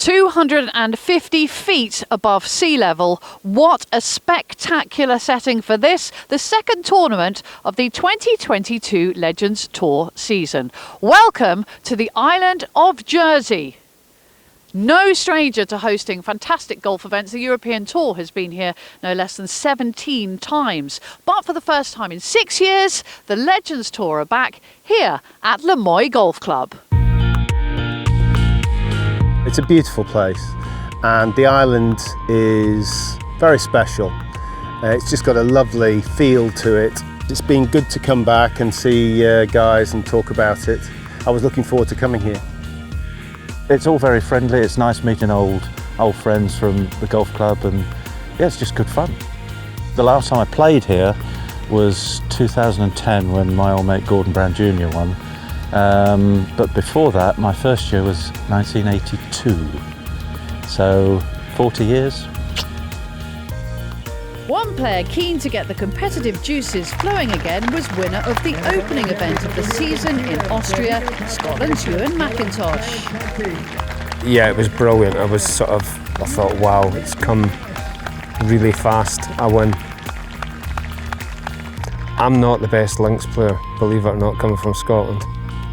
250 feet above sea level. What a spectacular setting for this, the second tournament of the 2022 Legends Tour season. Welcome to the island of Jersey. No stranger to hosting fantastic golf events. The European Tour has been here no less than 17 times. But for the first time in 6 years, the Legends Tour are back here at Moye Golf Club. It's a beautiful place and the island is very special. It's just got a lovely feel to it. It's been good to come back and see guys and talk about it. I was looking forward to coming here. It's all very friendly. It's nice meeting old friends from the golf club, and yeah, it's just good fun. The last time I played here was 2010 when my old mate Gordon Brown Jr. won. But before that, my first year was 1982. So 40 years. One player keen to get the competitive juices flowing again was winner of the opening event of the season in Austria, Scotland's Ewan McIntosh. Yeah, it was brilliant. I thought, wow, it's come really fast. I win. I'm not the best links player, believe it or not, coming from Scotland,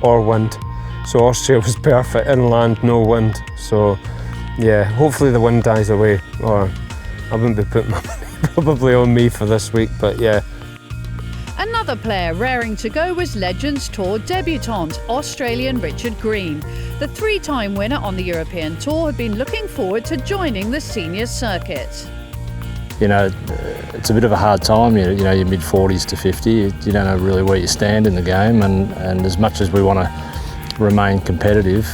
or wind. So Austria was perfect, inland, no wind. So yeah, hopefully the wind dies away, or I wouldn't be putting my money probably on me for this week, but yeah. Another player raring to go was Legends Tour debutant, Australian Richard Green. The three-time winner on the European Tour had been looking forward to joining the seniors circuit. You know, it's a bit of a hard time, you know, your mid-40s to 50, you don't know really where you stand in the game, and as much as we want to remain competitive,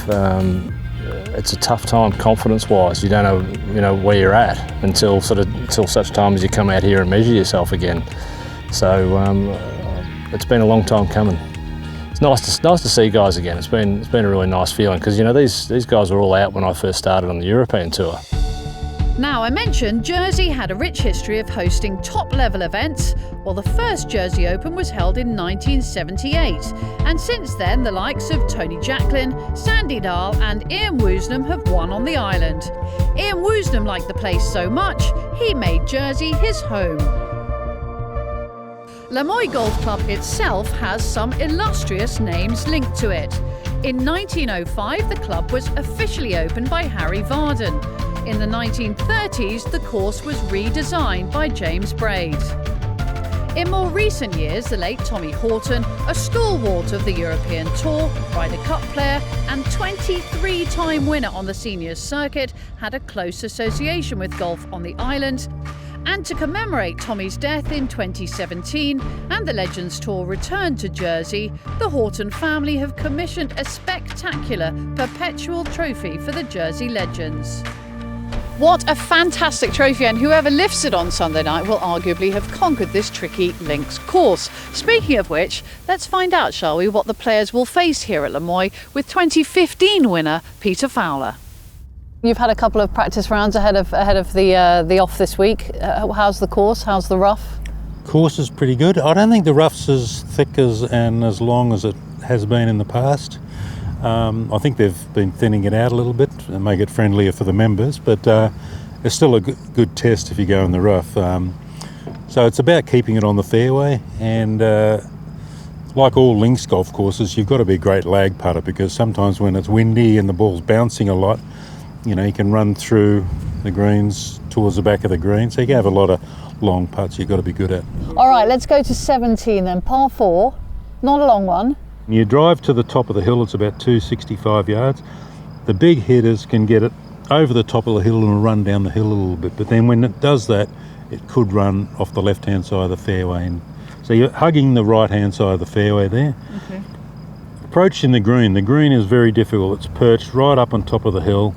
it's a tough time confidence-wise. You don't know, you know, where you're at until such time as you come out here and measure yourself again. So it's been a long time coming. It's nice to see guys again. It's been a really nice feeling because, you know, these guys were all out when I first started on the European Tour. Now, I mentioned Jersey had a rich history of hosting top-level events. Well, the first Jersey Open was held in 1978, and since then the likes of Tony Jacklin, Sandy Dahl and Ian Woosnam have won on the island. Ian Woosnam liked the place so much, he made Jersey his home. Moye Golf Club itself has some illustrious names linked to it. In 1905, the club was officially opened by Harry Varden. In the 1930s, the course was redesigned by James Braid. In more recent years, the late Tommy Horton, a stalwart of the European Tour, Ryder Cup player and 23-time winner on the seniors circuit, had a close association with golf on the island. And to commemorate Tommy's death in 2017 and the Legends Tour return to Jersey, the Horton family have commissioned a spectacular perpetual trophy for the Jersey Legends. What a fantastic trophy, and whoever lifts it on Sunday night will arguably have conquered this tricky links course. Speaking of which, let's find out, shall we, what the players will face here at Moye with 2015 winner Peter Fowler. You've had a couple of practice rounds ahead of the off this week. How's the course? How's the rough? Course is pretty good. I don't think the rough's as thick and as long as it has been in the past. I think they've been thinning it out a little bit and make it friendlier for the members, but it's still a good test if you go in the rough. So it's about keeping it on the fairway, and like all links golf courses, you've got to be a great lag putter, because sometimes when it's windy and the ball's bouncing a lot, you know, you can run through the greens towards the back of the green, so you can have a lot of long putts you've got to be good at. All right, let's go to 17 then, par 4, not a long one. You drive to the top of the hill, it's about 265 yards. The big hitters can get it over the top of the hill and run down the hill a little bit, but then when it does that, it could run off the left-hand side of the fairway. And so you're hugging the right-hand side of the fairway there. Okay. Approaching the green is very difficult. It's perched right up on top of the hill.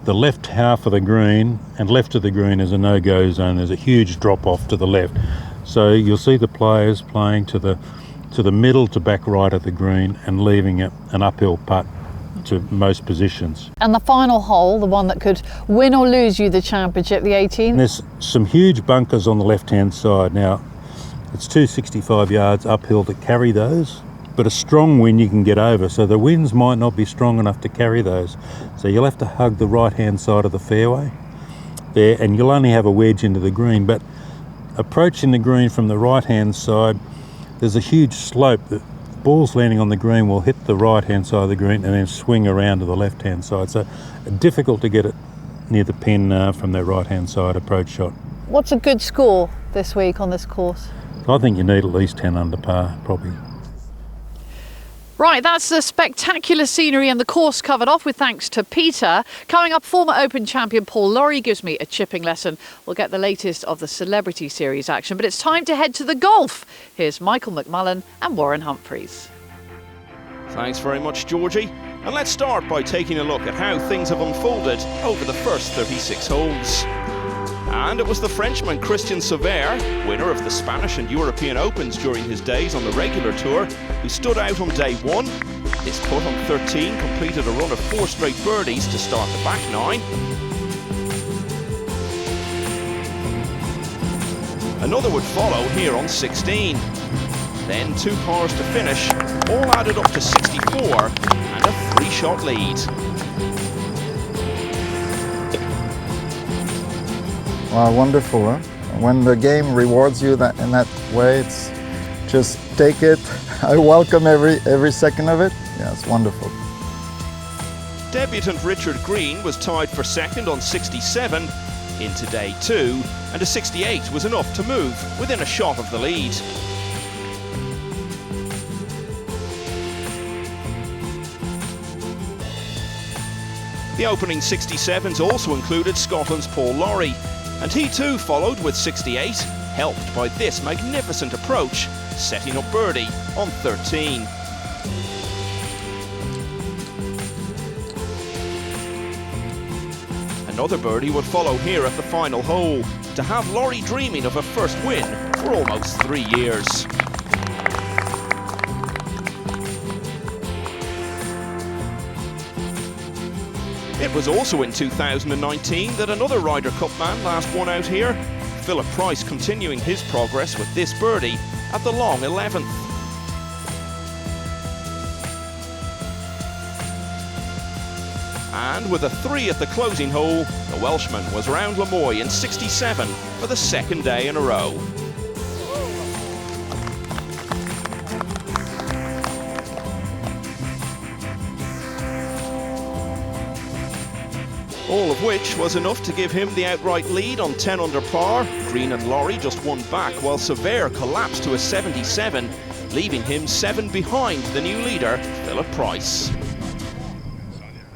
The left half of the green and left of the green is a no-go zone. There's a huge drop-off to the left. So you'll see the players playing to the middle to back right of the green and leaving it an uphill putt to most positions. And the final hole, the one that could win or lose you the championship, the 18th? There's some huge bunkers on the left-hand side. Now, it's 265 yards uphill to carry those, but a strong wind you can get over. So the winds might not be strong enough to carry those. So you'll have to hug the right-hand side of the fairway there, and you'll only have a wedge into the green. But approaching the green from the right-hand side, there's a huge slope. The ball's landing on the green will hit the right-hand side of the green and then swing around to the left-hand side. So difficult to get it near the pin from the right-hand side approach shot. What's a good score this week on this course? I think you need at least 10 under par, probably. Right, that's the spectacular scenery and the course covered off with thanks to Peter. Coming up, former Open champion Paul Lawrie gives me a chipping lesson. We'll get the latest of the Celebrity Series action, but it's time to head to the golf. Here's Michael McMullen and Warren Humphreys. Thanks very much, Georgie. And let's start by taking a look at how things have unfolded over the first 36 holes. And it was the Frenchman Christian Sauveur, winner of the Spanish and European Opens during his days on the regular tour, who stood out on day 1. His putt on 13 completed a run of 4 straight birdies to start the back 9. Another would follow here on 16. Then 2 pars to finish, all added up to 64 and a 3-shot lead. Wow, wonderful, huh? When the game rewards you in that way, it's just take it. I welcome every second of it. Yeah, it's wonderful. Debutant Richard Green was tied for second on 67 into day 2, and a 68 was enough to move within a shot of the lead. The opening 67s also included Scotland's Paul Lawrie, and he too followed with 68, helped by this magnificent approach, setting up birdie on 13. Another birdie would follow here at the final hole, to have Lawrie dreaming of a first win for almost 3 years. It was also in 2019 that another Ryder Cup man last won out here, Philip Price continuing his progress with this birdie at the long 11th. And with a 3 at the closing hole, the Welshman was round Moye in 67 for the second day in a row. All of which was enough to give him the outright lead on 10 under par. Green and Lawrie just 1 back, while Sauveur collapsed to a 77, leaving him 7 behind the new leader, Philip Price.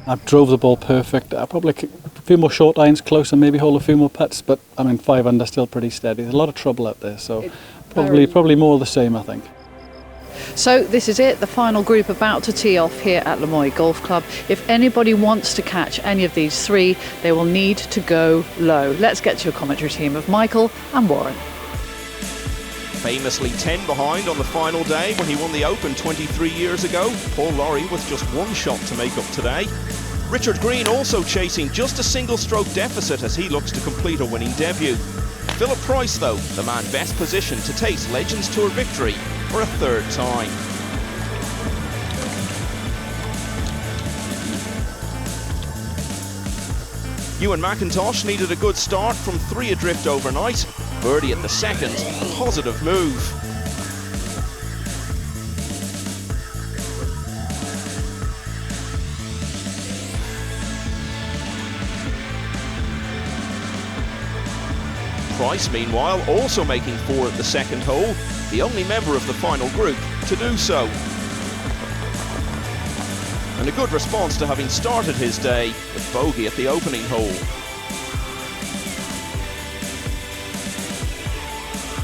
I drove the ball perfect. I probably a few more short irons close and maybe hold a few more putts, but I mean 5 under still pretty steady. There's a lot of trouble out there, so probably more of the same, I think. So this is it, the final group about to tee off here at Moye Golf Club. If anybody wants to catch any of these 3, they will need to go low. Let's get to a commentary team of Michael and Warren. Famously 10 behind on the final day when he won the Open 23 years ago, Paul Lawrie with just 1 shot to make up today. Richard Green also chasing just a single stroke deficit as he looks to complete a winning debut. Philip Price, though, the man best positioned to taste Legends Tour victory for a 3rd time. Ewan McIntosh needed a good start from 3 adrift overnight. Birdie at the second, a positive move. Price, meanwhile, also making 4 at the second hole, the only member of the final group to do so. And a good response to having started his day with bogey at the opening hole.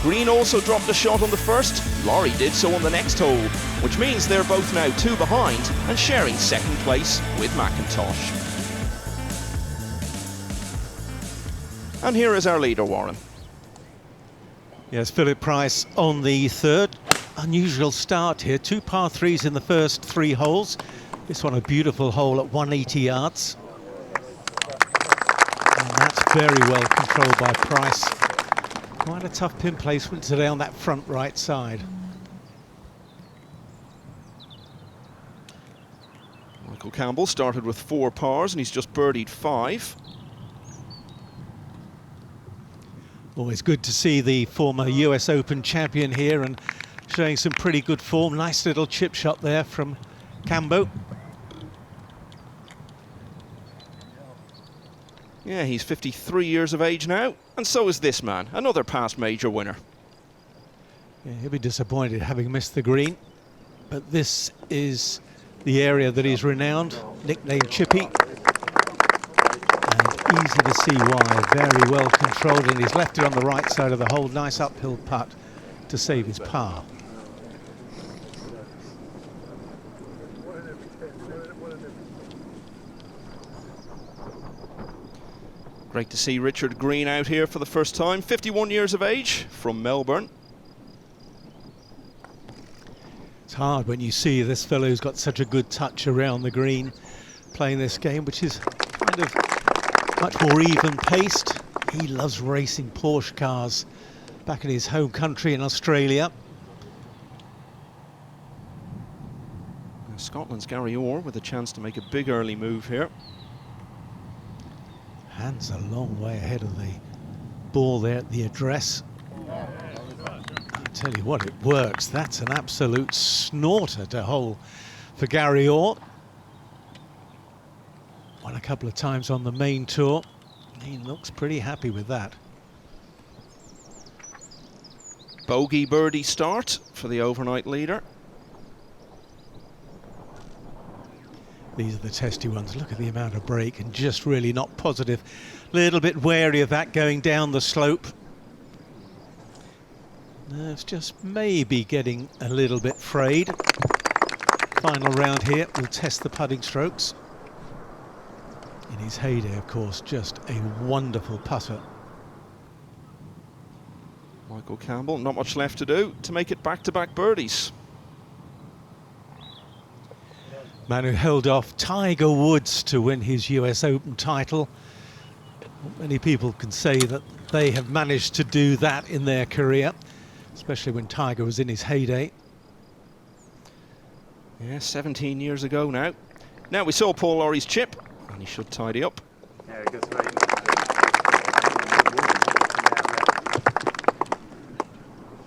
Green also dropped a shot on the first, Lawrie did so on the next hole, which means they're both now 2 behind and sharing 2nd place with McIntosh. And here is our leader, Warren. Yes, Philip Price on the 3rd. Unusual start here. 2 par 3s in the first 3 holes. This one a beautiful hole at 180 yards. And that's very well controlled by Price. Quite a tough pin placement today on that front right side. Michael Campbell started with 4 pars and he's just birdied 5. Always good to see the former US Open champion here and showing some pretty good form. Nice little chip shot there from Cambo. Yeah, he's 53 years of age now, and so is this man, another past major winner. Yeah, he'll be disappointed having missed the green, but this is the area that he's renowned, nicknamed Chippy. And easy to see why, very well controlled, and he's left it on the right side of the hole. Nice uphill putt to save his par. Great to see Richard Green out here for the first time, 51 years of age, from Melbourne. It's hard when you see this fellow who's got such a good touch around the green playing this game, which is kind of much more even paced. He loves racing Porsche cars back in his home country in Australia. Scotland's Gary Orr with a chance to make a big early move here. Hands a long way ahead of the ball there at the address. I'll tell you what, it works. That's an absolute snorter to hole for Gary Orr. Won a couple of times on the main tour. He looks pretty happy with that. Bogey birdie start for the overnight leader. These are the testy ones. Look at the amount of break and just really not positive. A little bit wary of that going down the slope. It's just maybe getting a little bit frayed. Final round here, we'll test the putting strokes. In his heyday, of course, just a wonderful putter. Michael Campbell, not much left to do to make it back-to-back birdies. Man who held off Tiger Woods to win his US Open title. Not many people can say that they have managed to do that in their career, especially when Tiger was in his heyday. Yeah, 17 years ago now. Now we saw Paul Lawrie's chip, and he should tidy up. Yeah, good mate.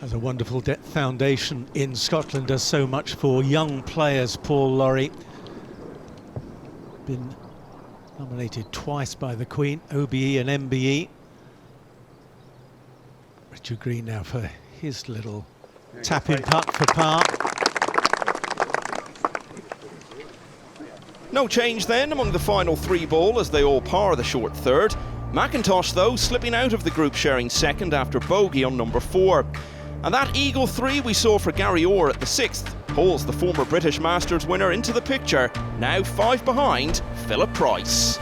Has a wonderful foundation in Scotland, does so much for young players, Paul Lawrie. Been nominated twice by the Queen, OBE and MBE. Richard Green now for his little tap-in putt for par. No change then among the final 3 ball as they all par the short third. McIntosh, though, slipping out of the group sharing second after bogey on number 4. And that eagle 3 we saw for Gary Orr at the 6th pulls the former British Masters winner into the picture, now 5 behind Philip Price.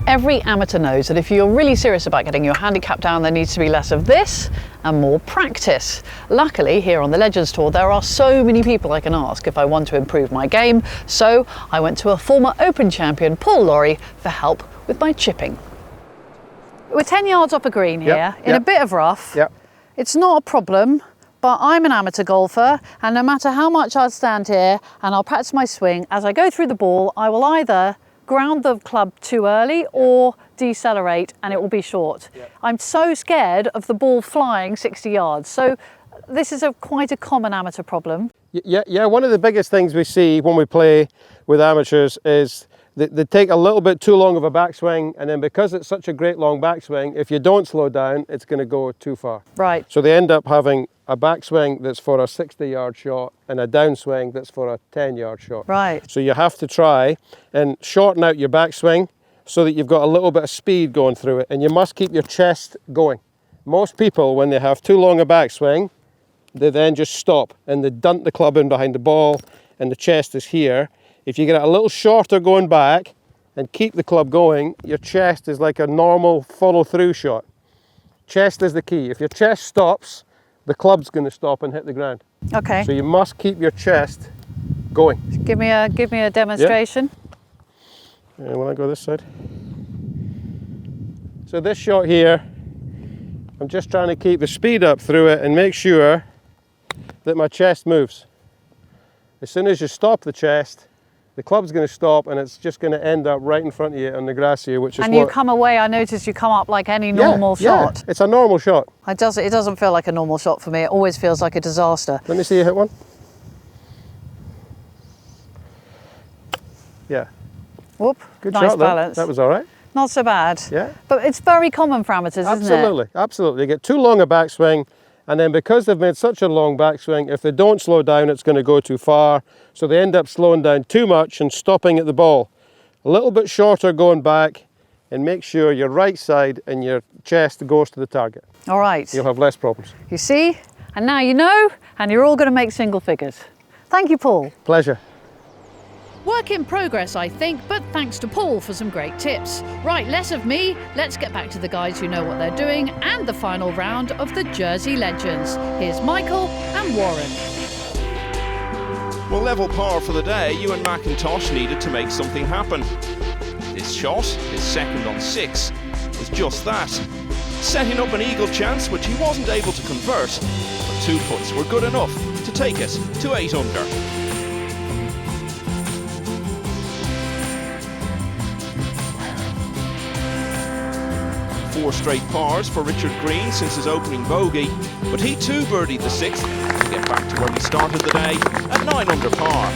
Every amateur knows that if you're really serious about getting your handicap down, there needs to be less of this and more practice. Luckily, here on the Legends Tour, there are so many people I can ask if I want to improve my game, so I went to a former Open champion, Paul Lawrie, for help with my chipping. We're 10 yards off a green here, in a bit of rough. Yep. It's not a problem, but I'm an amateur golfer, and no matter how much I stand here and I'll practice my swing, as I go through the ball, I will either ground the club too early or decelerate and it will be short. I'm so scared of the ball flying 60 yards. So this is quite a common amateur problem. Yeah, one of the biggest things we see when we play with amateurs is that they take a little bit too long of a backswing, and then because it's such a great long backswing, if you don't slow down, it's going to go too far. Right. So they end up having a backswing that's for a 60-yard shot and a downswing that's for a 10-yard shot. Right. So you have to try and shorten out your backswing so that you've got a little bit of speed going through it, and you must keep your chest going. Most people, when they have too long a backswing, they then just stop and they dunt the club in behind the ball and the chest is here. If you get it a little shorter going back and keep the club going, your chest is like a normal follow-through shot. Chest is the key. If your chest stops, the club's going to stop and hit the ground. Okay. So you must keep your chest going. Give me a demonstration. Yeah. And when I go this side. So this shot here, I'm just trying to keep the speed up through it and make sure that my chest moves. As soon as you stop the chest, the club's going to stop and it's just going to end up right in front of you on the grass here, which is And you come away, I noticed you come up like any normal shot. Yeah, it's a normal shot. It doesn't feel like a normal shot for me. It always feels like a disaster. Let me see you hit one. Yeah. Whoop, Good nice shot, though. balance. That was all right. Not so bad. Yeah. But it's very common for amateurs, isn't it? Absolutely, absolutely. They get too long a backswing, and then because they've made such a long backswing, if they don't slow down, it's going to go too far. So they end up slowing down too much and stopping at the ball. A little bit shorter going back, and make sure your right side and your chest goes to the target. All right. You'll have less problems. You see? And now you know, and you're all going to make single figures. Thank you, Paul. Pleasure. Work in progress, I think, but thanks to Paul for some great tips. Right, less of me. Let's get back to the guys who know what they're doing and the final round of the Jersey Legends. Here's Michael and Warren. Well, level par for the day, Ewan McIntosh needed to make something happen. This shot, his second on 6, was just that. Setting up an eagle chance which he wasn't able to convert, but 2 putts were good enough to take it to 8 under. Four straight pars for Richard Green since his opening bogey, but he too birdied the 6th to get back to where we started the day at 9 under par.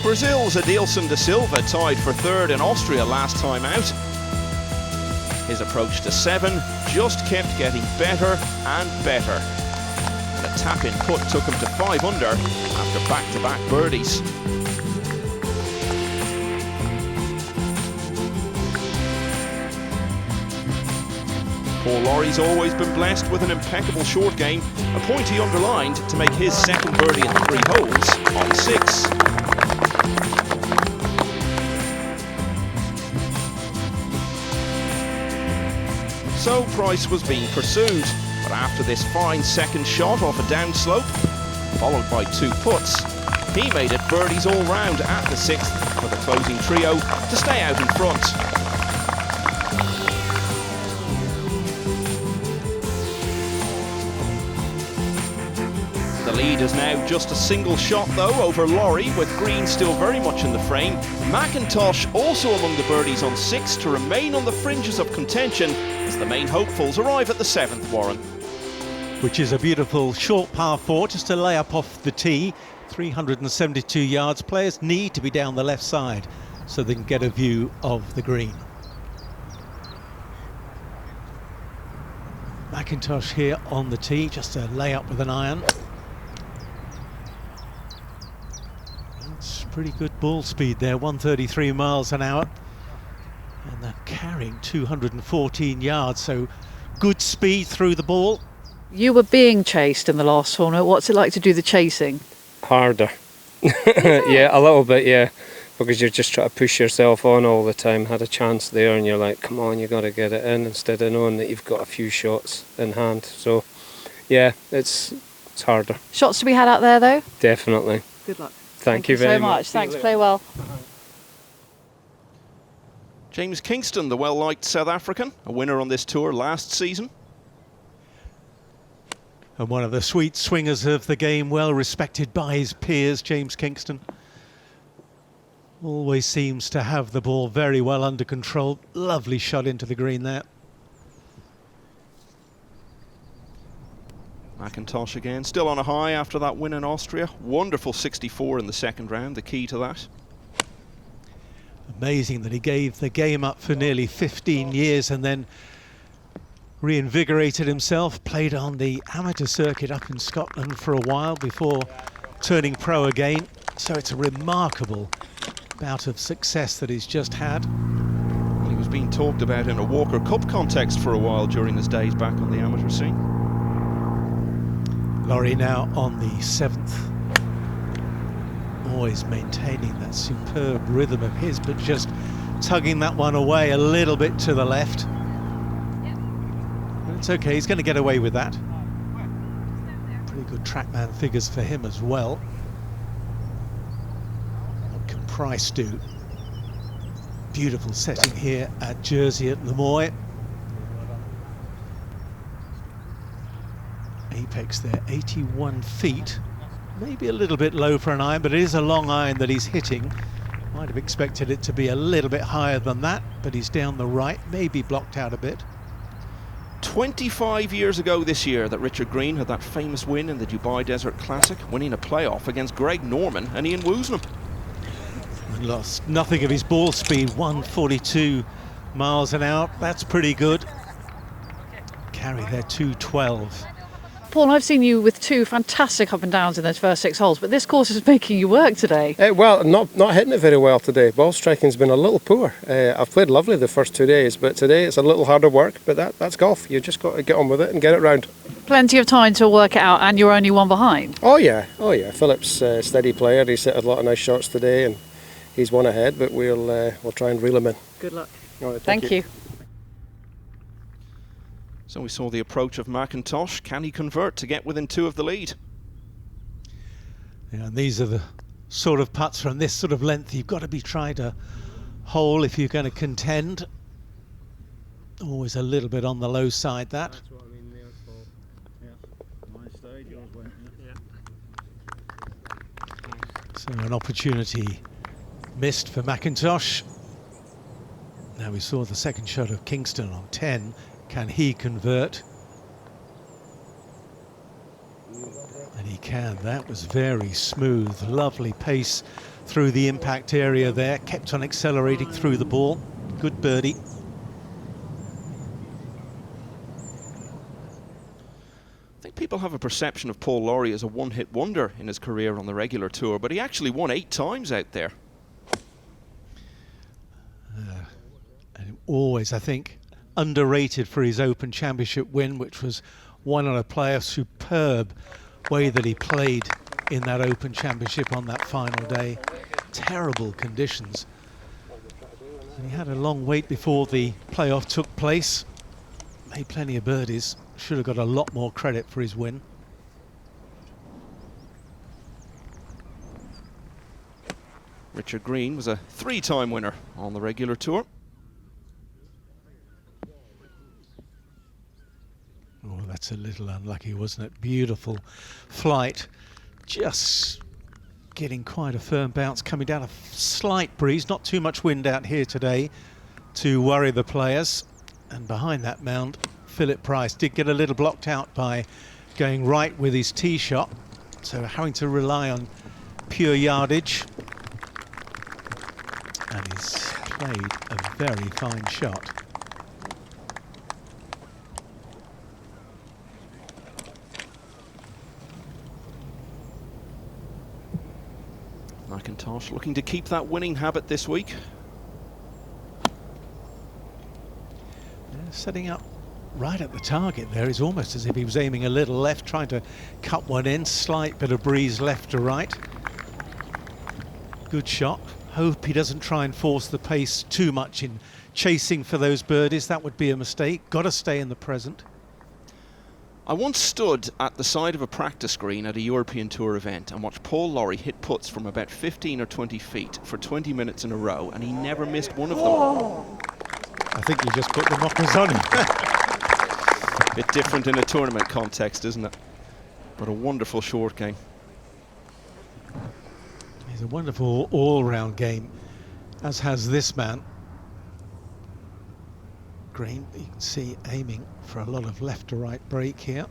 Brazil's Adilson da Silva tied for 3rd in Austria last time out. His approach to 7 just kept getting better and better. And a tap-in putt took him to 5 under after back-to-back birdies. Paul Lawrie's always been blessed with an impeccable short game, a point he underlined to make his second birdie in the 3 holes on 6. So Price was being pursued, but after this fine second shot off a downslope, followed by 2 putts, he made it birdies all round at the 6th for the closing trio to stay out in front. The lead is now just a single shot though over Lawrie, with Green still very much in the frame. McIntosh also among the birdies on 6 to remain on the fringes of contention as the main hopefuls arrive at the 7th, Warren. Which is a beautiful short par 4, just to lay up off the tee, 372 yards. Players need to be down the left side so they can get a view of the green. McIntosh here on the tee, just a lay up with an iron. It's pretty good ball speed there, 133 miles an hour. And they're carrying 214 yards, so good speed through the ball. You were being chased in the last tournament. What's it like to do the chasing? Harder. Yeah, a little bit, yeah. Because you're just trying to push yourself on all the time. Had a chance there and you're like, come on, you got to get it in, instead of knowing that you've got a few shots in hand. So, yeah, it's harder. Shots to be had out there, though? Definitely. Good luck. Thank you very much. Thanks, play well. James Kingston, the well-liked South African, a winner on this tour last season. And one of the sweet swingers of the game, well respected by his peers, James Kingston. Always seems to have the ball very well under control. Lovely shot into the green there. McIntosh again, still on a high after that win in Austria. Wonderful 64 in the second round, the key to that. Amazing that he gave the game up for nearly 15 years and then reinvigorated himself, played on the amateur circuit up in Scotland for a while before turning pro again. So it's a remarkable bout of success that he's just had. Well, he was being talked about in a Walker Cup context for a while during his days back on the amateur scene. Lawrie now on the 7th. Always maintaining that superb rhythm of his, but just tugging that one away a little bit to the left. But it's okay, he's going to get away with that. Pretty good trackman figures for him as well. Price do? Beautiful setting here at Jersey at the Moye. Apex there, 81 feet. Maybe a little bit low for an iron, but it is a long iron that he's hitting. Might have expected it to be a little bit higher than that, but he's down the right, maybe blocked out a bit. 25 years ago this year that Richard Green had that famous win in the Dubai Desert Classic, winning a playoff against Greg Norman and Ian Woosnam. And lost nothing of his ball speed, 142 miles an hour. That's pretty good. Carry there, 212. Paul, I've seen you with two fantastic up and downs in those first 6 holes, but this course is making you work today. Well, not hitting it very well today. Ball striking's been a little poor. I've played lovely the first 2 days, but today it's a little harder work, but that's golf. You just got to get on with it and get it round. Plenty of time to work it out, and you're only one behind. Oh yeah. Philip's a steady player. He's hit a lot of nice shots today, and he's one ahead, but we'll try and reel him in. Good luck. All right, Thank you. So we saw the approach of McIntosh. Can he convert to get within 2 of the lead? Yeah, and these are the sort of putts from this sort of length you've got to be trying to hole if you're going to contend. Always a little bit on the low side, that. That's what I mean there, Paul. Yeah, my stage, yours went. Yeah. So an opportunity missed for McIntosh. Now we saw the second shot of Kingston on 10. Can he convert? And he can. That was very smooth, lovely pace through the impact area there. Kept on accelerating through the ball. Good birdie. I think people have a perception of Paul Lawrie as a one-hit wonder in his career on the regular tour, but he actually won 8 times out there. And always, I think, underrated for his Open Championship win, which was won on a player superb way that he played in that Open Championship on that final day. Terrible conditions. And he had a long wait before the playoff took place. Made plenty of birdies. Should have got a lot more credit for his win. Richard Green was a 3-time winner on the regular tour. Oh, that's a little unlucky, wasn't it? Beautiful flight. Just getting quite a firm bounce, coming down a slight breeze. Not too much wind out here today to worry the players. And behind that mound, Philip Price did get a little blocked out by going right with his tee shot. So having to rely on pure yardage. And he's played a very fine shot. McIntosh looking to keep that winning habit this week. Yeah, setting up right at the target there is almost as if he was aiming a little left, trying to cut one in. Slight bit of breeze left to right. Good shot. Hope he doesn't try and force the pace too much in chasing for those birdies. That would be a mistake. Got to stay in the present. I once stood at the side of a practice green at a European Tour event and watched Paul Lawrie hit putts from about 15 or 20 feet for 20 minutes in a row, and he never missed one of them. I think you just put the knockers on him. Bit different in a tournament context, isn't it? But a wonderful short game. He's a wonderful all-round game, as has this man. Green, you can see aiming for a lot of left to right break here.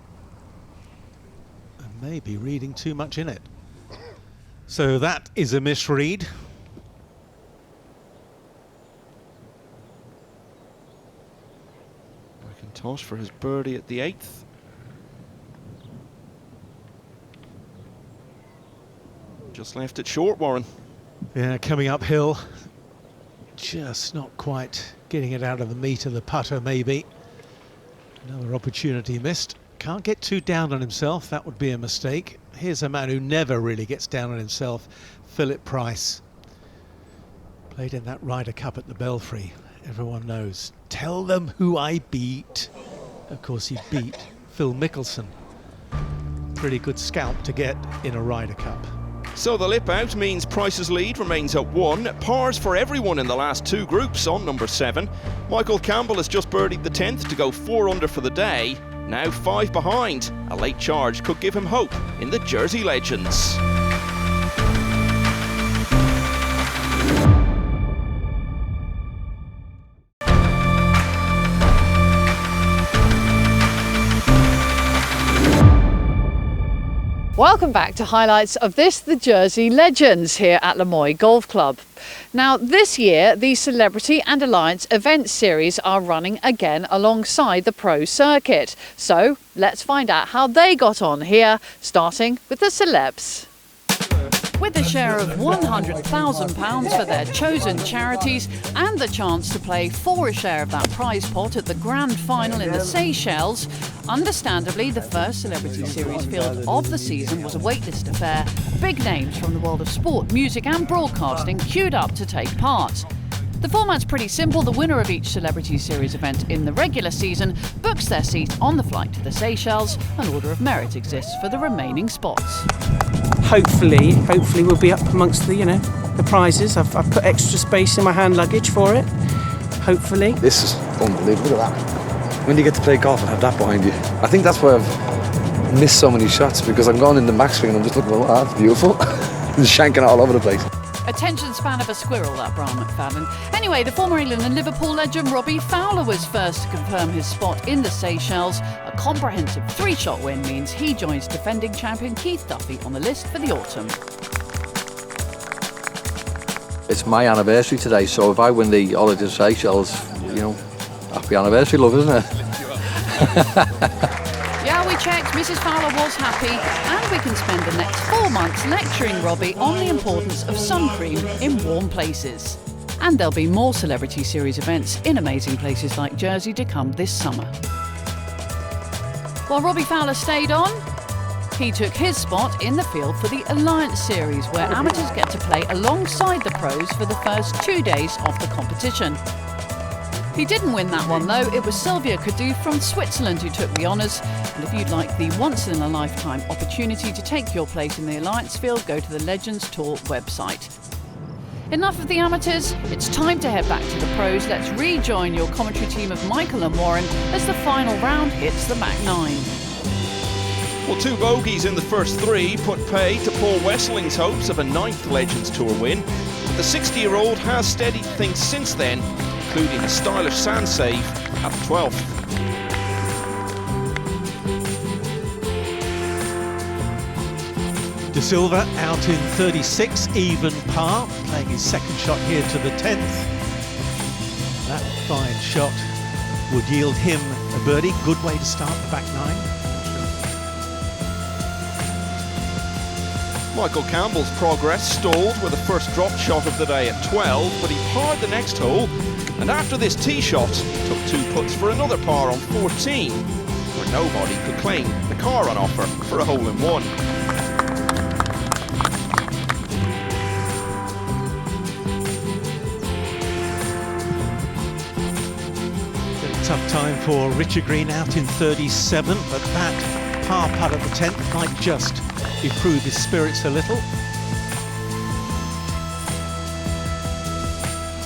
And maybe reading too much in it. So that is a misread. McIntosh for his birdie at the 8th. Just left it short, Warren. Yeah, coming uphill. Just not quite getting it out of the meat of the putter, maybe. Another opportunity missed. Can't get too down on himself. That would be a mistake. Here's a man who never really gets down on himself. Philip Price. Played in that Ryder Cup at the Belfry. Everyone knows. Tell them who I beat. Of course, he beat Phil Mickelson. Pretty good scalp to get in a Ryder Cup. So the lip out means Price's lead remains at 1. Pars for everyone in the last 2 groups on number 7. Michael Campbell has just birdied the 10th to go 4 under for the day. Now 5 behind. A late charge could give him hope in the Jersey Legends. Welcome back to highlights of this, the Jersey Legends, here at Moye Golf Club. Now, this year, the Celebrity and Alliance event series are running again alongside the pro circuit. So let's find out how they got on here, starting with the celebs. With a share of £100,000 for their chosen charities and the chance to play for a share of that prize pot at the grand final in the Seychelles, understandably the first Celebrity Series field of the season was a waitlist affair. Big names from the world of sport, music and broadcasting queued up to take part. The format's pretty simple. The winner of each Celebrity Series event in the regular season books their seat on the flight to the Seychelles. An order of merit exists for the remaining spots. Hopefully we'll be up amongst the, the prizes. I've put extra space in my hand luggage for it. Hopefully. This is unbelievable. Look at that. When you get to play golf and have that behind you, I think that's why I've missed so many shots, because I'm going in the backswing and I'm just looking, well, that's beautiful. Just shanking it all over the place. Attention span of a squirrel, that Brian McFadden. Anyway, the former England and Liverpool legend Robbie Fowler was first to confirm his spot in the Seychelles. A comprehensive 3-shot win means he joins defending champion Keith Duffy on the list for the autumn. It's my anniversary today, so if I win the holiday to Seychelles, happy anniversary, love, isn't it? Yeah, we checked. Mrs. Fowler was happy, and we can spend the next 4 months lecturing Robbie on the importance of sun cream in warm places. And there'll be more Celebrity Series events in amazing places like Jersey to come this summer. While Robbie Fowler stayed on, he took his spot in the field for the Alliance Series, where amateurs get to play alongside the pros for the first 2 days of the competition. He didn't win that one though. It was Sylvia Cadu from Switzerland who took the honours. And if you'd like the once-in-a-lifetime opportunity to take your place in the Alliance field, go to the Legends Tour website. Enough of the amateurs, it's time to head back to the pros. Let's rejoin your commentary team of Michael and Warren as the final round hits the back 9. Well, 2 bogeys in the first 3 put pay to Paul Wesseling's hopes of a 9th Legends Tour win. The 60-year-old has steadied things since then, including a stylish sand save at the 12th. De Silva out in 36, even par, playing his second shot here to the 10th. That fine shot would yield him a birdie. Good way to start the back 9. Michael Campbell's progress stalled with the first drop shot of the day at 12, but he parred the next hole, and after this tee shot, took 2 putts for another par on 14, where nobody could claim the car on offer for a hole-in-one. Tough time for Richard Green out in 37, but that par putt at the 10th might just improve his spirits a little.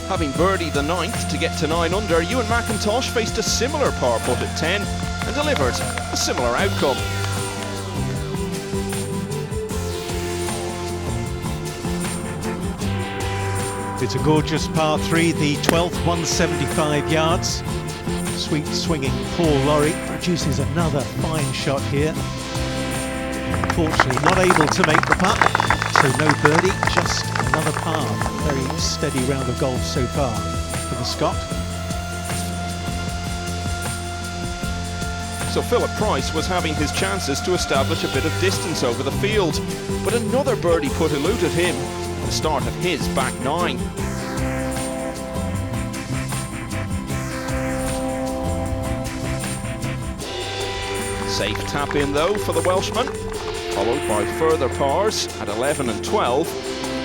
Having birdied the 9th to get to 9 under, Ewan McIntosh faced a similar par putt at 10 and delivered a similar outcome. It's a gorgeous par 3, the 12th, 175 yards. Sweet swinging Paul Lawrie produces another fine shot here. Unfortunately not able to make the putt, so no birdie, just another par. Very steady round of golf so far for the Scot. So Philip Price was having his chances to establish a bit of distance over the field, but another birdie putt eluded him at the start of his back 9. Safe tap in though for the Welshman, followed by further pars at 11 and 12.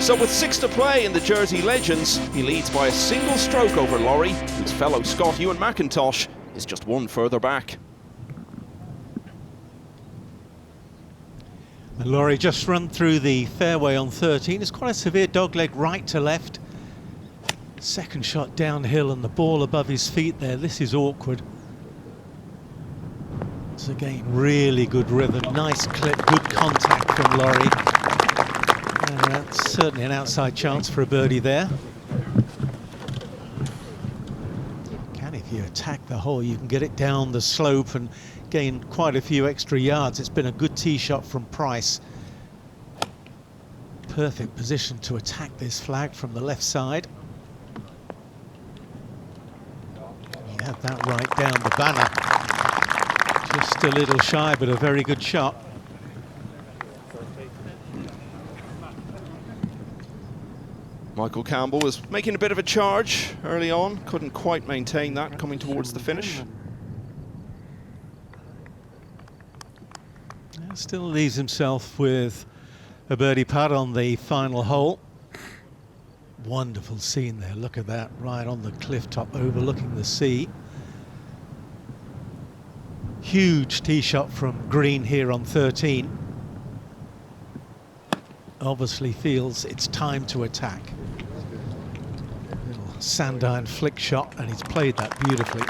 So with 6 to play in the Jersey Legends, he leads by a single stroke over Lawrie, whose fellow Scot Ewan McIntosh is just 1 further back. And Lawrie just run through the fairway on 13. It's quite a severe dogleg right to left. Second shot downhill and the ball above his feet there. This is awkward. It's again really good rhythm, nice clip, good contact from Lawrie. And that's certainly an outside chance for a birdie there. If you attack the hole, you can get it down the slope and gain quite a few extra yards. It's been a good tee shot from Price. Perfect position to attack this flag from the left side. He had that right down the banner. Just a little shy, but a very good shot. Michael Campbell was making a bit of a charge early on, couldn't quite maintain that coming towards the finish. Still leaves himself with a birdie putt on the final hole. Wonderful scene there, look at that, right on the cliff top overlooking the sea. Huge tee shot from Green here on 13. Obviously feels it's time to attack. Little sand iron flick shot, and he's played that beautifully.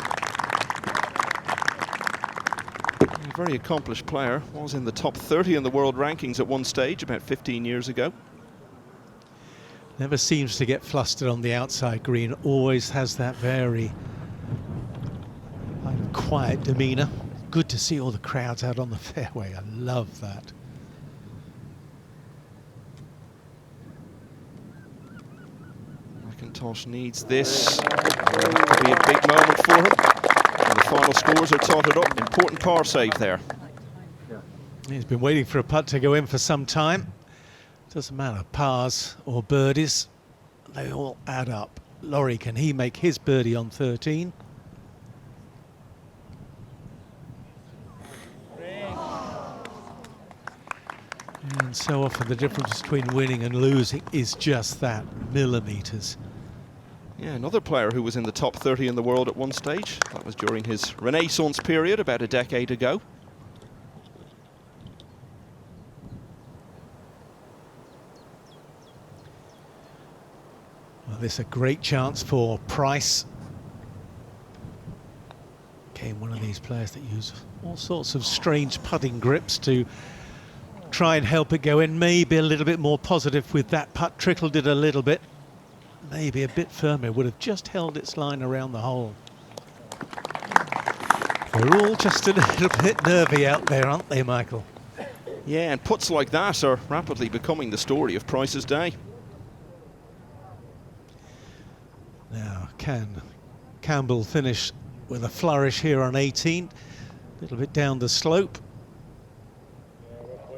A very accomplished player, was in the top 30 in the world rankings at one stage about 15 years ago. Never seems to get flustered on the outside green, always has that very kind of quiet demeanour. Good to see all the crowds out on the fairway, I love that. McIntosh needs this. It could be a big moment for him. And the final scores are totted up. Important par save there. He's been waiting for a putt to go in for some time. Doesn't matter, pars or birdies, they all add up. Lawrie, can he make his birdie on 13? And so often the difference between winning and losing is just that, millimetres. Yeah, another player who was in the top 30 in the world at one stage. That was during his Renaissance period about a decade ago. Well, this is a great chance for Price. Again, one of these players that use all sorts of strange putting grips to try and help it go in. Maybe a little bit more positive with that putt. Trickled it a little bit. Maybe a bit firmer. Would have just held its line around the hole. They're all just a little bit nervy out there, aren't they, Michael? Yeah, and putts like that are rapidly becoming the story of Price's day. Now, can Campbell finish with a flourish here on 18? A little bit down the slope.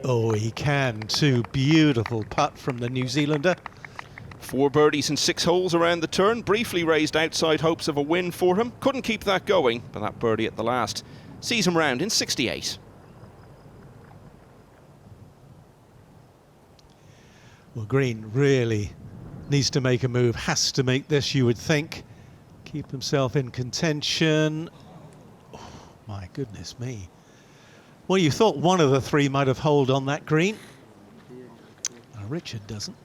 Oh, he can too. Beautiful putt from the New Zealander. 4 birdies and 6 holes around the turn. Briefly raised outside hopes of a win for him. Couldn't keep that going, but that birdie at the last sees him round in 68. Well, Green really needs to make a move. Has to make this, you would think. Keep himself in contention. Oh, my goodness me. Well, you thought one of the three might have holed on that green. Richard doesn't.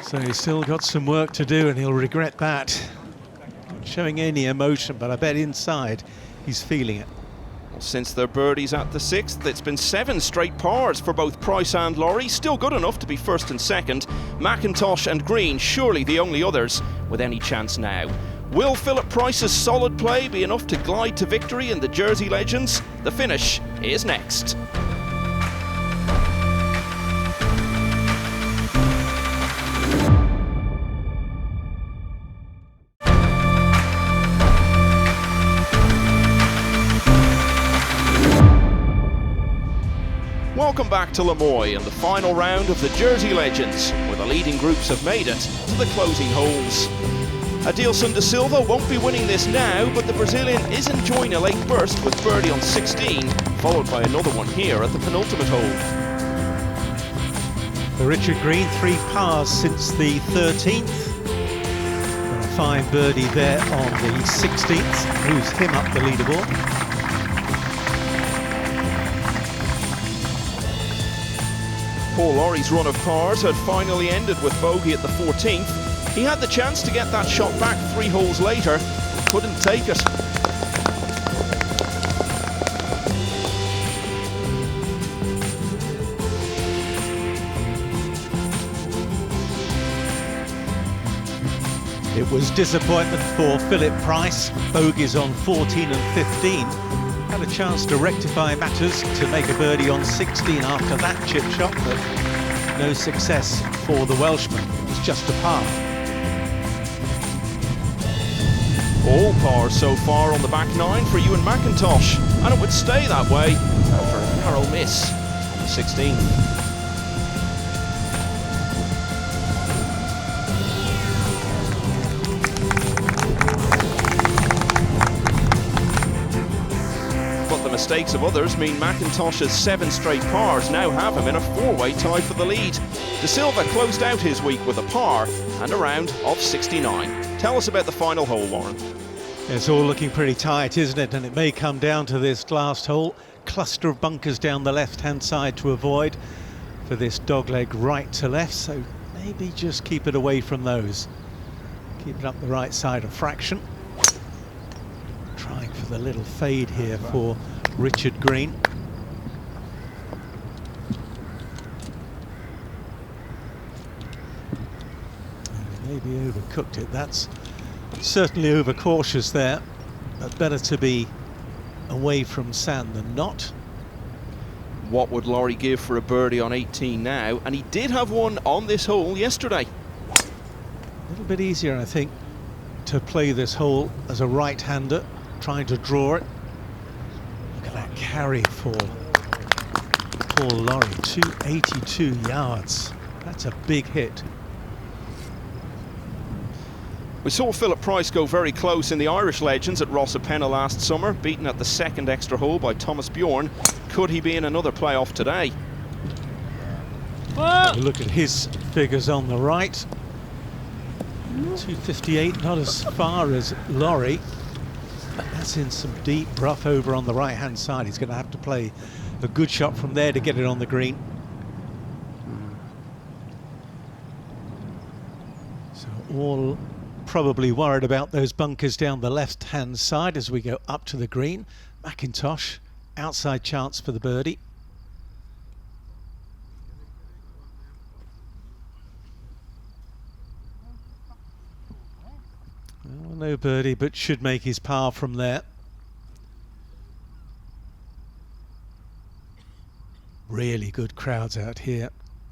So he's still got some work to do and he'll regret that. Not showing any emotion, but I bet inside he's feeling it. Well, since their birdies at the 6th, it's been 7 straight pars for both Price and Lawrie. Still good enough to be first and second. McIntosh and Green surely the only others with any chance now. Will Philip Price's solid play be enough to glide to victory in the Jersey Legends? The finish is next. Welcome back to Moye and the final round of the Jersey Legends, where the leading groups have made it to the closing holes. Adilson de Silva won't be winning this now, but the Brazilian is enjoying a late burst with birdie on 16, followed by another one here at the penultimate hole. For Richard Green, 3 pars since the 13th. Got a fine birdie there on the 16th, moves him up the leaderboard. Paul Lawrie's run of pars had finally ended with bogey at the 14th. He had the chance to get that shot back 3 holes later, couldn't take it. It was disappointment for Philip Price, bogeys on 14 and 15. Had a chance to rectify matters to make a birdie on 16 after that chip shot, but no success for the Welshman. It was just a par. All pars so far on the back 9 for Ewan McIntosh, and it would stay that way after a narrow miss on the 16th. Mistakes of others mean McIntosh's 7 straight pars now have him in a 4-way tie for the lead. De Silva closed out his week with a par and a round of 69. Tell us about the final hole, Warren. It's all looking pretty tight, isn't it? And it may come down to this last hole. Cluster of bunkers down the left-hand side to avoid for this dogleg right to left, so maybe just keep it away from those. Keep it up the right side a fraction. Trying for the little fade here for Richard Green. Maybe overcooked it. That's certainly overcautious there, but better to be away from sand than not. What would Lawrie give for a birdie on 18 now? And he did have one on this hole yesterday. A little bit easier, I think, to play this hole as a right-hander, trying to draw it. Look at that carry for Paul Lawrie, 282 yards. That's a big hit. We saw Philip Price go very close in the Irish Legends at Rosapenna last summer, beaten at the 2nd extra hole by Thomas Bjorn. Could he be in another playoff today? Look at his figures on the right. 258, not as far as Lawrie. That's in some deep rough over on the right hand side. He's going to have to play a good shot from there to get it on the green. So all probably worried about those bunkers down the left hand side as we go up to the green. McIntosh, outside chance for the birdie. Well, no birdie, but should make his par from there. Really good crowds out here.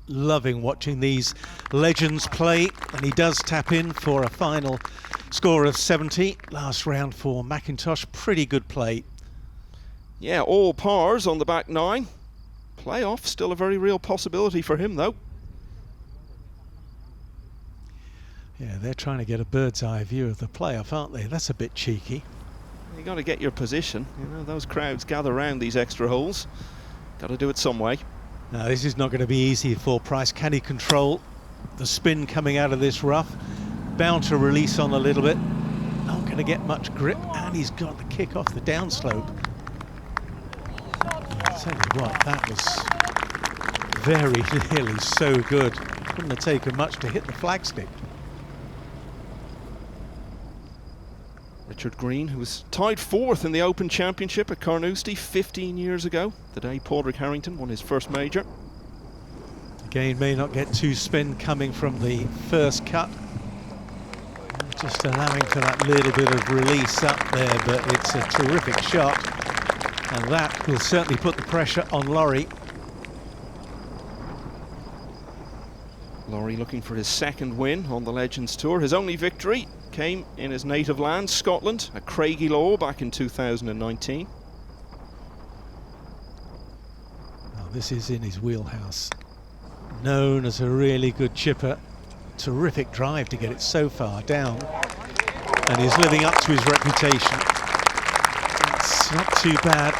Loving watching these legends play, and he does tap in for a final score of 70. Last round for McIntosh, pretty good play. Yeah, all pars on the back 9. Playoff still a very real possibility for him though. Yeah, they're trying to get a bird's eye view of the playoff, aren't they? That's a bit cheeky. You got to get your position. You know, those crowds gather around these extra holes. Got to do it some way. Now, this is not going to be easy for Price. Can he control the spin coming out of this rough? Bound to release on a little bit. Not going to get much grip, and he's got the kick off the downslope. I'll tell you what, that was very nearly so good. Couldn't have taken much to hit the flagstick. Richard Green, who was tied 4th in the Open Championship at Carnoustie 15 years ago, the day Padraig Harrington won his first major. Again, may not get too spin coming from the first cut. Just allowing for that little bit of release up there, but it's a terrific shot. And that will certainly put the pressure on Lawrie. Lawrie looking for his 2nd win on the Legends Tour. His only victory came in his native land, Scotland, at Craigielaw back in 2019. Now, this is in his wheelhouse. Known as a really good chipper. Terrific drive to get it so far down. And he's living up to his reputation. It's not too bad.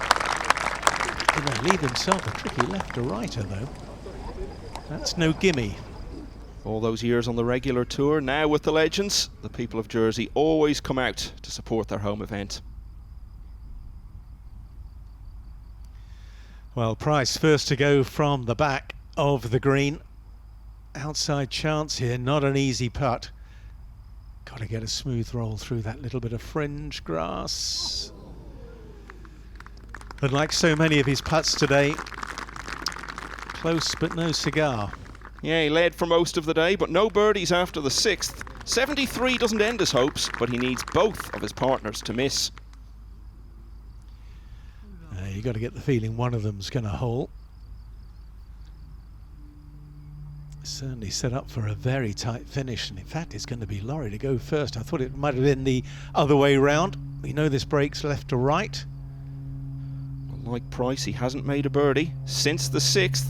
He may leave himself a tricky left or righter though. That's no gimme. All those years on the regular tour, now with the Legends, the people of Jersey always come out to support their home event. Well, Price first to go from the back of the green. Outside chance here, not an easy putt. Got to get a smooth roll through that little bit of fringe grass. And like so many of his putts today, close but no cigar. Yeah, he led for most of the day, but no birdies after the 6th. 73 doesn't end his hopes, but he needs both of his partners to miss. You got to get the feeling one of them's going to hole. Certainly set up for a very tight finish, and in fact it's going to be Lawrie to go first. I thought it might have been the other way round. We know this breaks left to right. Like Price, he hasn't made a birdie since the 6th.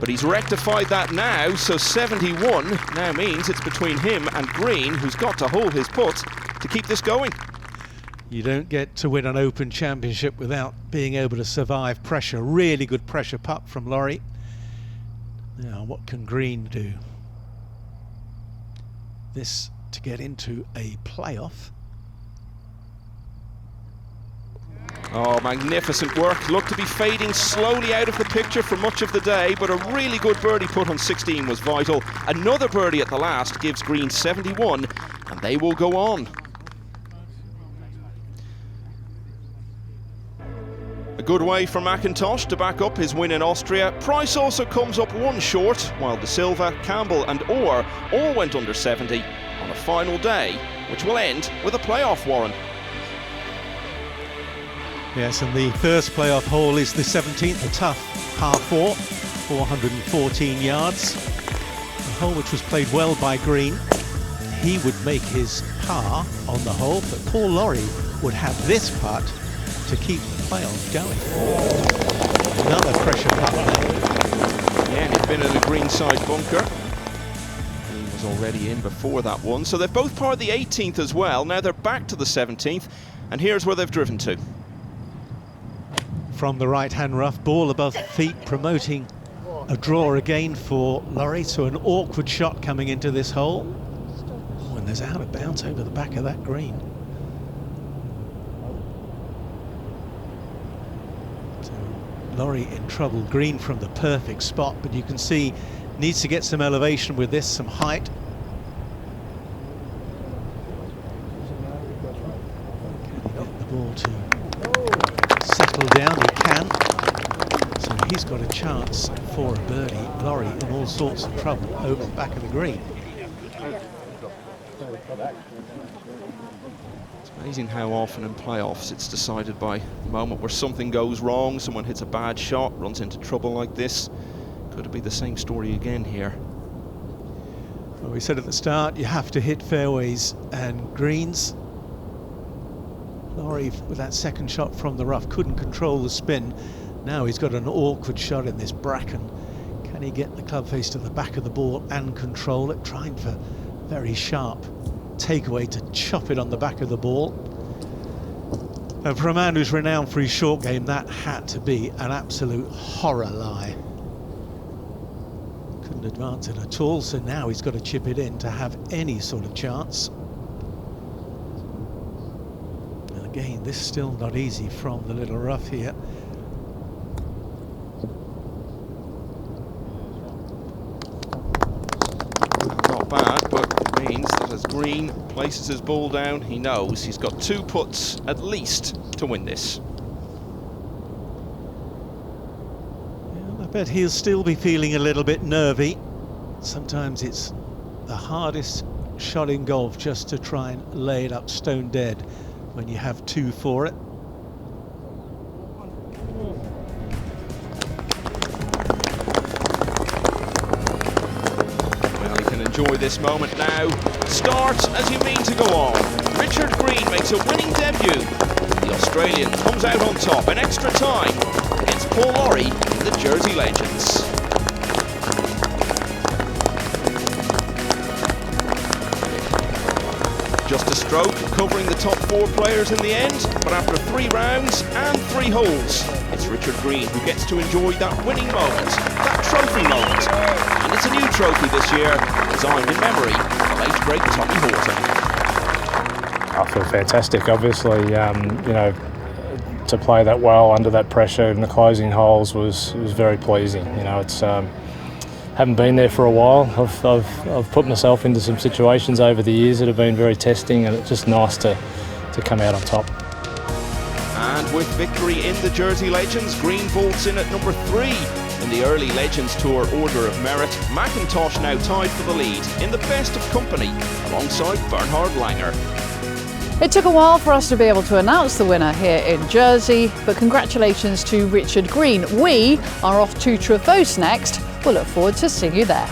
But he's rectified that now, so 71 now means it's between him and Green, who's got to hold his putt to keep this going. You don't get to win an Open Championship without being able to survive pressure. Really good pressure putt from Lawrie. Now, what can Green do? This to get into a playoff. Oh, magnificent work. Looked to be fading slowly out of the picture for much of the day, but a really good birdie put on 16 was vital. Another birdie at the last gives Green 71, and they will go on. A good way for McIntosh to back up his win in Austria. Price also comes up one short, while De Silva, Campbell and Orr all went under 70 on a final day, which will end with a playoff, Warren. Yes, and the first playoff hole is the 17th, a tough par 4, 414 yards. A hole which was played well by Green. He would make his par on the hole, but Paul Lawrie would have this putt to keep the playoff going. Another pressure putt there. Yeah, he's been in a greenside bunker. He was already in before that one, so they've both parred the 18th as well. Now they're back to the 17th, and here's where they've driven to. From the right-hand rough, ball above feet, promoting a draw again for Lawrie. So an awkward shot coming into this hole. Oh, and there's out of bounds over the back of that green. So Lawrie in trouble. Green from the perfect spot, but you can see needs to get some elevation with this, some height. Can he get the ball to settle down? He can. So he's got a chance for a birdie. Lawrie in all sorts of trouble over the back of the green. It's amazing how often in playoffs it's decided by the moment where something goes wrong, someone hits a bad shot, runs into trouble like this. Could it be the same story again here? Well, we said at the start you have to hit fairways and greens. Lawrie, with that second shot from the rough, couldn't control the spin. Now he's got an awkward shot in this bracken. Can he get the club face to the back of the ball and control it? Trying for very sharp takeaway to chop it on the back of the ball. And for a man who's renowned for his short game, that had to be an absolute horror lie. Couldn't advance it at all, so now he's got to chip it in to have any sort of chance. Again, this is still not easy from the little rough here. Not bad, but it means that as Green places his ball down, he knows he's got 2 putts at least to win this. Yeah, I bet he'll still be feeling a little bit nervy. Sometimes it's the hardest shot in golf just to try and lay it up stone dead when you have 2 for it. Well, he can enjoy this moment now. Start as you mean to go on. Richard Green makes a winning debut. The Australian comes out on top in extra time against Paul Lawrie in the Jersey Legends. Just a stroke, covering the top 4 players in the end, but after 3 rounds and 3 holes, it's Richard Green who gets to enjoy that winning moment, that trophy moment, and it's a new trophy this year, designed in memory of the late great Tommy Horton. I feel fantastic, obviously. You know, to play that well under that pressure in the closing holes was very pleasing. You know, it's haven't been there for a while. I've put myself into some situations over the years that have been very testing, and it's just nice to come out on top. And with victory in the Jersey Legends, Green vaults in at number 3 in the early Legends Tour Order of Merit. McIntosh now tied for the lead in the best of company alongside Bernhard Langer. It took a while for us to be able to announce the winner here in Jersey, but congratulations to Richard Green. We are off to Trevose next. We'll look forward to seeing you there.